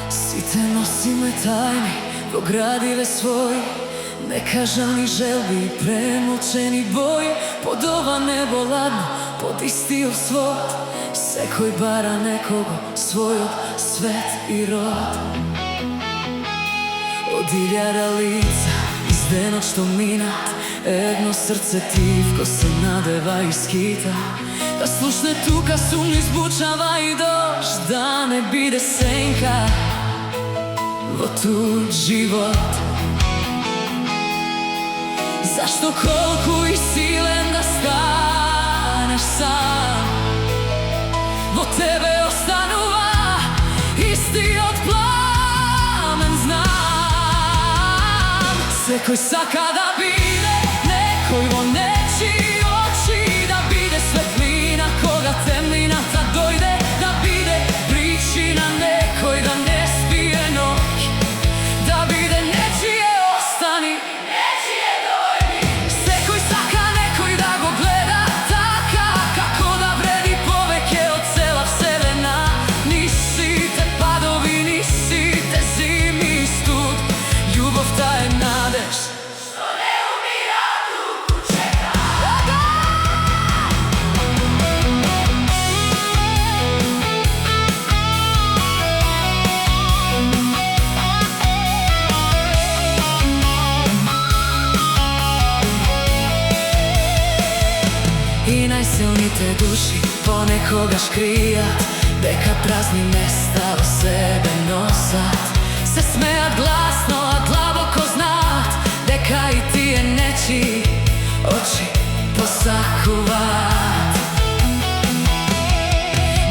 Site nosi me tajni, pogradive svoj, nekažani želbi, premočeni boj. Pod ova nebo ladno, pod isti svod, sekoj bara nekogo svojog svet i rod. Od iljara lica, izdeno što minat, jedno srce tivko se nadeva i skita. Da slušne tuka sumnji zbučava i dož, da ne bide senka vo tuđ život. Zašto kolku i silen da staneš sam, vo tebe ostanuva isti od plamen znam. Sekoj saka da bide nekoj vo neči oči, da bide svetlina koga temnina ta dojde, da bide pričina nekoj da ne spije noć, da bide nečije ostani, nečije dojdi. Sekoj saka nekoj da go gleda taka, kako da vredi poveke od cela vselena. Nisi te padovi, nisi te zimi i stud, ljubov ta je nadež što ne umira, dugo čeka. I najsilniji te duši ponekoga škrijat, deka prazni mesta u sebe nosat, se smejat glasno, a dlaboko znat, deka i ti je neči oči posakuvat.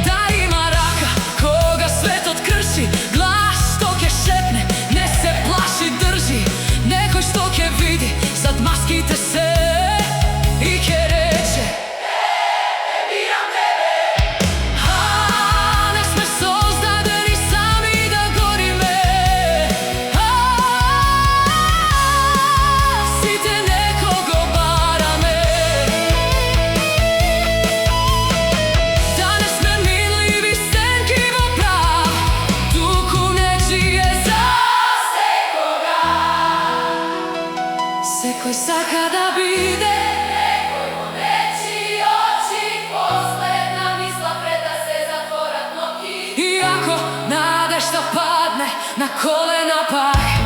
Da ima raka koga svet otkrši, glas što ke šepne, ne se plaši, drži, nekoj što ke vidi, sad maskite se i ke reče sekoj saka da bide nekoj vo neči oči, posledna misla pre da se zatvorat noki. I ako nadeš da padne na kolena pah,